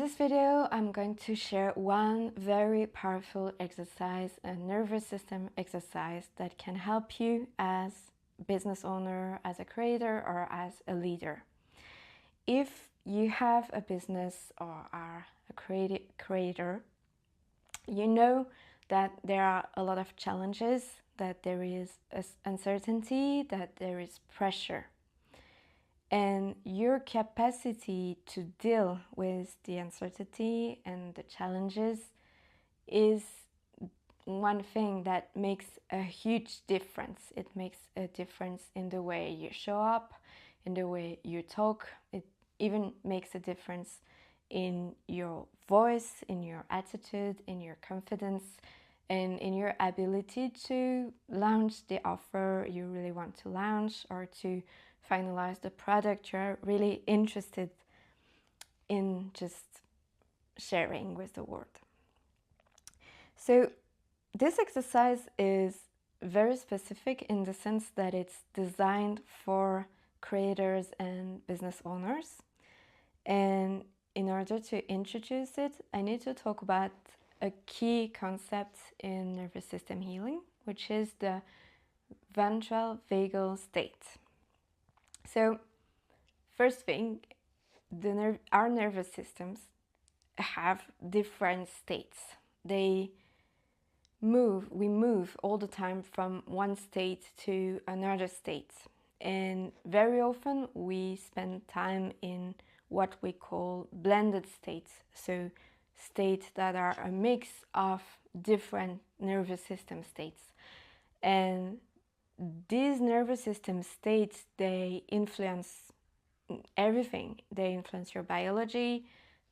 this video, I'm going to share one very powerful exercise, a nervous system exercise that can help you as a business owner, as a creator, or as a leader. If you have a business or are a creator, you know that there are a lot of challenges, that there is uncertainty, that there is pressure. And your capacity to deal with the uncertainty and the challenges is one thing that makes a huge difference. It makes a difference in the way you show up, in the way you talk. It even makes a difference in your voice, in your attitude, in your confidence, and in your ability to launch the offer you really want to launch, or to finalize the product you're really interested in just sharing with the world. So this exercise is very specific in the sense that it's designed for creators and business owners. And in order to introduce it, I need to talk about a key concept in nervous system healing, which is the ventral vagal state. So, first thing, our nervous systems have different states. We move all the time from one state to another state. And very often we spend time in what we call blended states. So states that are a mix of different nervous system states. And these nervous system states, they influence everything. They influence your biology,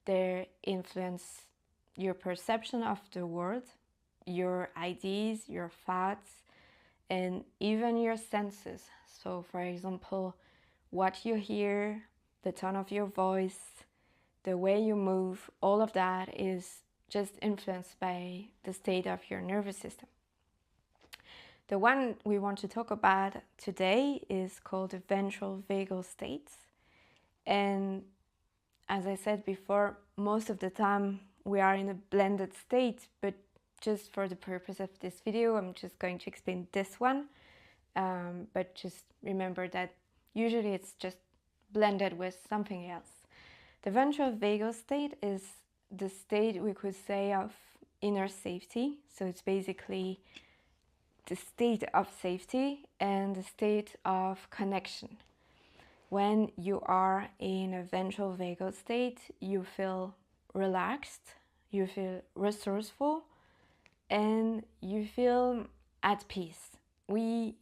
they influence your perception of the world, your ideas, your thoughts, and even your senses. So, for example, what you hear, the tone of your voice, the way you move, all of that is just influenced by the state of your nervous system. The one we want to talk about today is called the ventral vagal state. And as I said before, most of the time we are in a blended state, but just for the purpose of this video, I'm just going to explain this one. But just remember that usually it's just blended with something else. The ventral vagal state is the state, we could say, of inner safety. So it's basically the state of safety and the state of connection. When you are in a ventral vagal state, you feel relaxed, you feel resourceful, and you feel at peace. We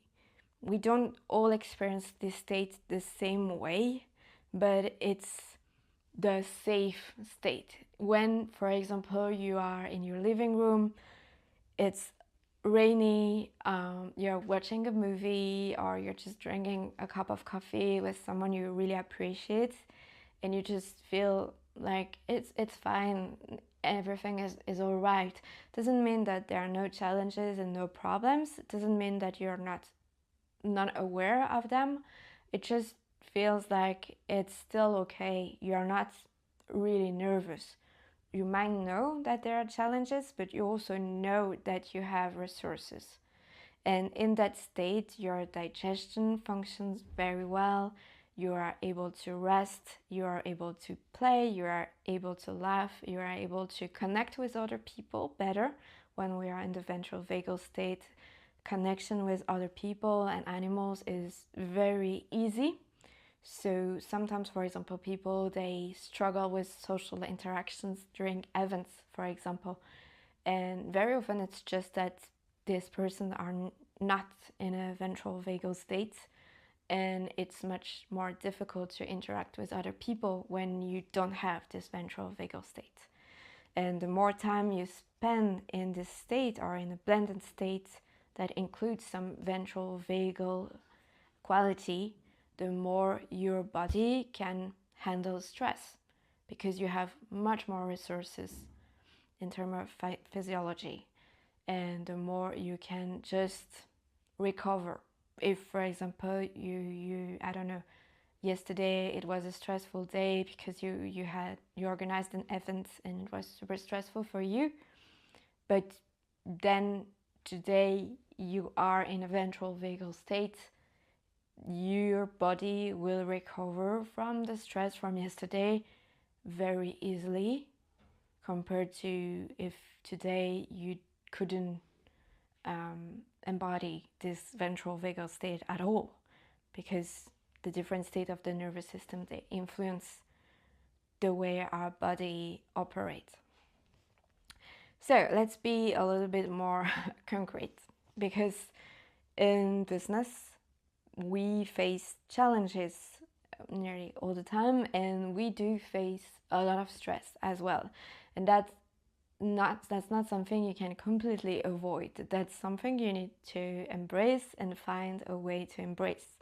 don't all experience this state the same way, but it's the safe state. When, for example, you are in your living room, it's rainy, you're watching a movie, or you're just drinking a cup of coffee with someone you really appreciate, and you just feel like it's fine, everything is all right. Doesn't mean that there are no challenges and no problems. It doesn't mean that you're not aware of them. It just feels like it's still okay. You're not really nervous. You might know that there are challenges, but you also know that you have resources. And in that state, your digestion functions very well. You are able to rest, you are able to play, you are able to laugh, you are able to connect with other people better. When we are in the ventral vagal state, connection with other people and animals is very easy. So sometimes, for example, people, they struggle with social interactions during events, for example. And very often it's just that this person are not in a ventral vagal state, and it's much more difficult to interact with other people when you don't have this ventral vagal state. And the more time you spend in this state, or in a blended state that includes some ventral vagal quality, the more your body can handle stress, because you have much more resources in terms of physiology, and the more you can just recover. If, for example, you I don't know, yesterday it was a stressful day because you organized an event and it was super stressful for you, but then today you are in a ventral vagal state, your body will recover from the stress from yesterday very easily, compared to if today you couldn't embody this ventral vagal state at all, because the different state of the nervous system, they influence the way our body operates. So let's be a little bit more concrete, because in business we face challenges nearly all the time, and we do face a lot of stress as well, and that's not something you can completely avoid. That's something you need to embrace and find a way to embrace.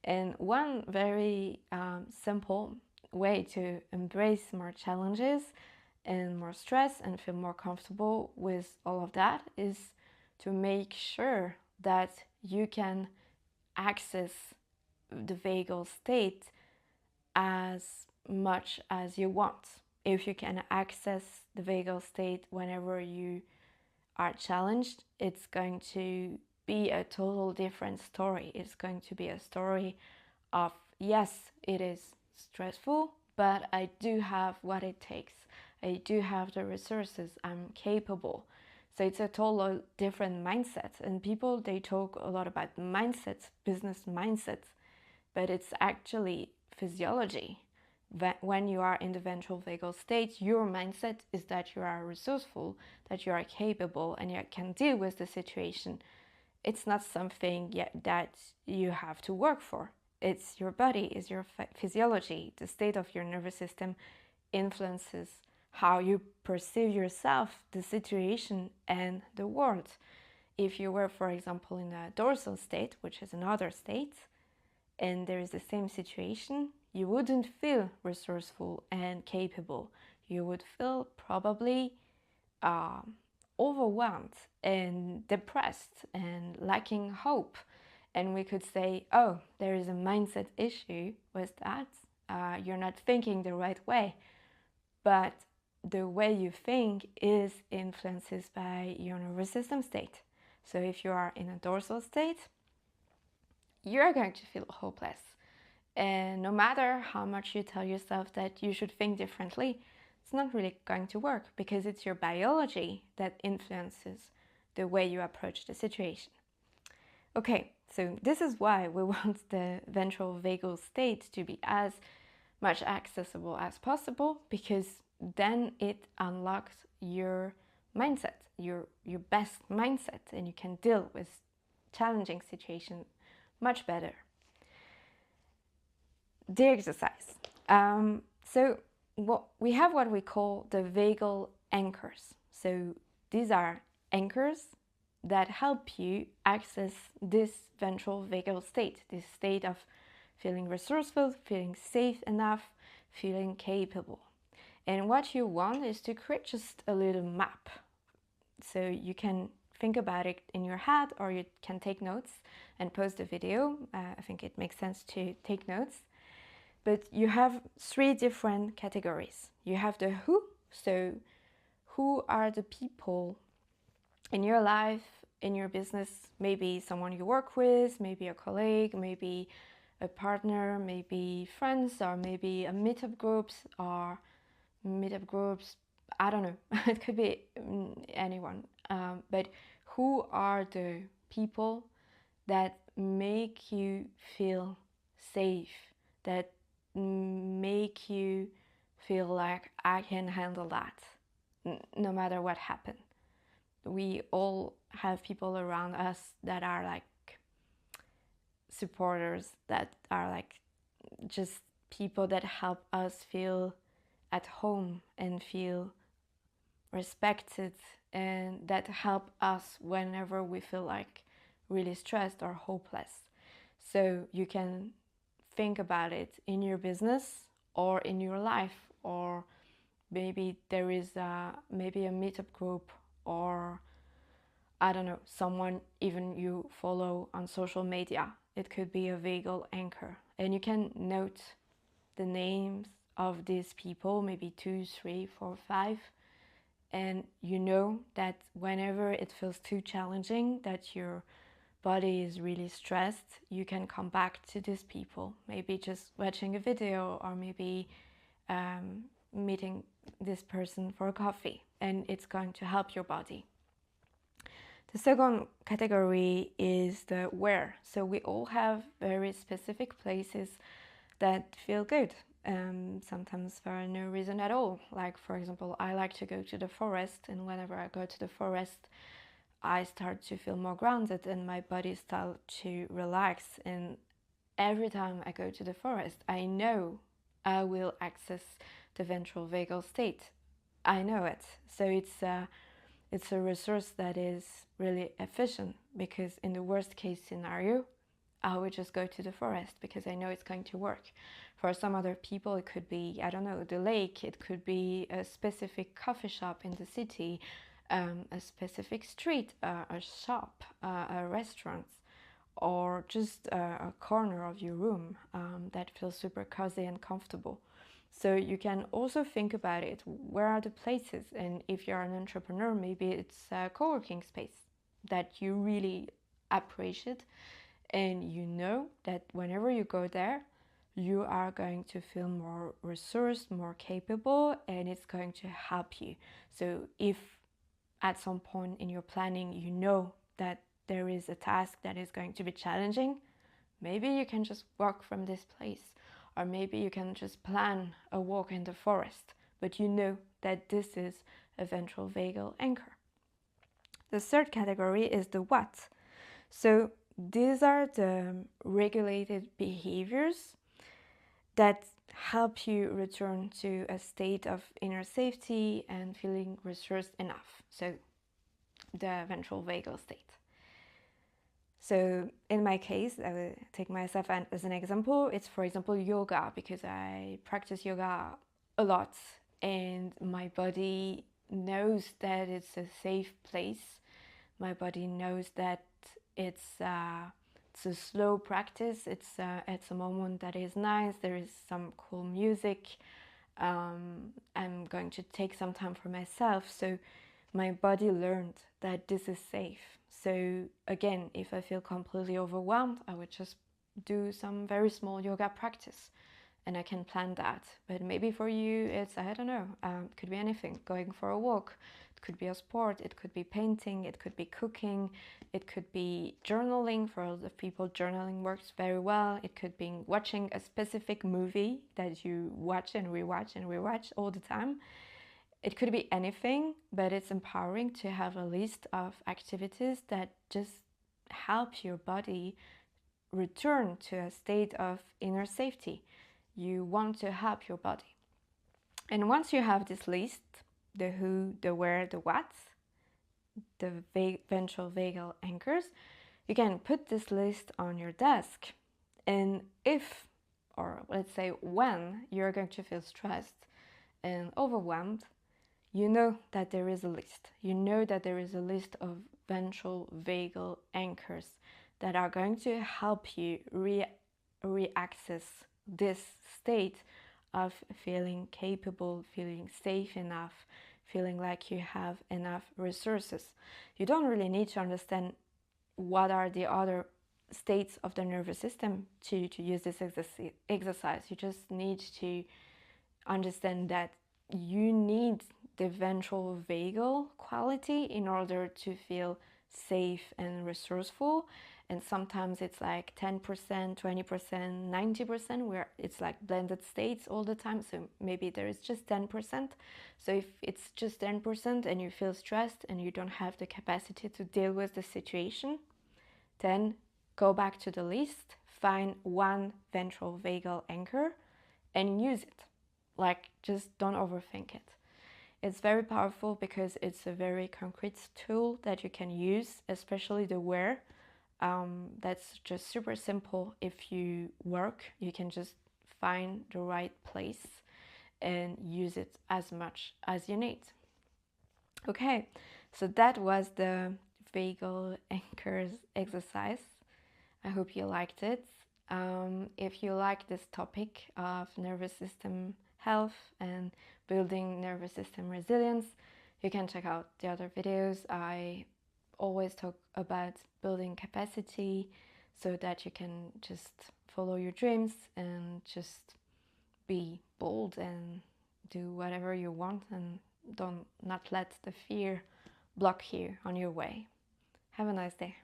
And one very simple way to embrace more challenges and more stress and feel more comfortable with all of that is to make sure that you can access the vagal state as much as you want. If you can access the vagal state whenever you are challenged, it's going to be a total different story. It's going to be a story of, yes, it is stressful, but I do have what it takes. I do have the resources. I'm capable. So it's a total different mindset. And people, they talk a lot about mindsets, business mindsets, but it's actually physiology. When you are in the ventral vagal state, your mindset is that you are resourceful, that you are capable, and you can deal with the situation. It's not something yet that you have to work for. It's your body, it's your physiology. The state of your nervous system influences how you perceive yourself, the situation, and the world. If you were, for example, in a dorsal state, which is another state, and there is the same situation, you wouldn't feel resourceful and capable. You would feel probably overwhelmed and depressed and lacking hope. And we could say, oh, there is a mindset issue with that. You're not thinking the right way. But the way you think is influenced by your nervous system state. So if you are in a dorsal state, you're going to feel hopeless. And no matter how much you tell yourself that you should think differently, it's not really going to work, because it's your biology that influences the way you approach the situation. Okay, so this is why we want the ventral vagal state to be as much accessible as possible, because then it unlocks your mindset, your best mindset, and you can deal with challenging situations much better. The exercise. So we have what we call the vagal anchors. So these are anchors that help you access this ventral vagal state, this state of feeling resourceful, feeling safe enough, feeling capable. And what you want is to create just a little map. So you can think about it in your head, or you can take notes and pause the video. I think it makes sense to take notes. But you have 3 different categories. You have the who, so who are the people in your life, in your business, maybe someone you work with, maybe a colleague, maybe a partner, maybe friends, or maybe a meetup groups, I don't know, it could be anyone. But who are the people that make you feel safe, that make you feel like I can handle that no matter what happens? We all have people around us that are like supporters, that are like just people that help us feel at home and feel respected, and that help us whenever we feel like really stressed or hopeless. So you can think about it in your business or in your life, or maybe there is maybe a meetup group, or I don't know, someone even you follow on social media. It could be a vagal anchor. And you can note the names of these people, maybe 2, 3, 4, 5. And you know that whenever it feels too challenging, that your body is really stressed, you can come back to these people. Maybe just watching a video, or maybe meeting this person for a coffee, and it's going to help your body. The second category is the where. So we all have very specific places that feel good, sometimes for no reason at all. Like, for example, I like to go to the forest, and whenever I go to the forest, I start to feel more grounded and my body starts to relax. And every time I go to the forest, I know I will access the ventral vagal state. I know it. So it's a resource that is really efficient, because in the worst case scenario, I would just go to the forest because I know it's going to work. For some other people, it could be, I don't know, the lake, it could be a specific coffee shop in the city, a specific street, a shop, a restaurant, or just a corner of your room that feels super cozy and comfortable. So you can also think about it. Where are the places? And if you're an entrepreneur, maybe it's a co-working space that you really appreciate, and you know that whenever you go there, you are going to feel more resourced, more capable, and it's going to help you. So if at some point in your planning you know that there is a task that is going to be challenging, maybe you can just walk from this place, or maybe you can just plan a walk in the forest, but you know that this is a ventral vagal anchor. The third category is the what. So these are the regulated behaviors that help you return to a state of inner safety and feeling resourced enough. So the ventral vagal state. So in my case, I will take myself as an example. It's, for example, yoga, because I practice yoga a lot and my body knows that it's a safe place. My body knows that it's a slow practice. It's a moment that is nice. There is some cool music. I'm going to take some time for myself. So my body learned that this is safe. So again, if I feel completely overwhelmed, I would just do some very small yoga practice, and I can plan that. But maybe for you, it's, I don't know, it could be anything. Going for a walk, it could be a sport, it could be painting, it could be cooking, it could be journaling. For a lot of people, journaling works very well. It could be watching a specific movie that you watch and rewatch all the time. It could be anything, but it's empowering to have a list of activities that just help your body return to a state of inner safety. You want to help your body. And once you have this list, the who, the where, the what, the ventral vagal anchors, you can put this list on your desk. And if, or let's say when, you're going to feel stressed and overwhelmed, you know that there is a list. You know that there is a list of ventral vagal anchors that are going to help you re-access this state of feeling capable, feeling safe enough, feeling like you have enough resources. You don't really need to understand what are the other states of the nervous system to use this exercise. You just need to understand that you need the ventral vagal quality in order to feel safe and resourceful. And sometimes it's like 10%, 20%, 90%, where it's like blended states all the time. So maybe there is just 10%. So if it's just 10% and you feel stressed and you don't have the capacity to deal with the situation, then go back to the list, find one ventral vagal anchor and use it. Like, just don't overthink it. It's very powerful because it's a very concrete tool that you can use, especially the where. That's just super simple. If you work, you can just find the right place and use it as much as you need. Okay, so that was the vagal anchors exercise. I hope you liked it. If you like this topic of nervous system health and building nervous system resilience, you can check out the other videos. I always talk about building capacity so that you can just follow your dreams and just be bold and do whatever you want, and don't not let the fear block you on your way. Have a nice day.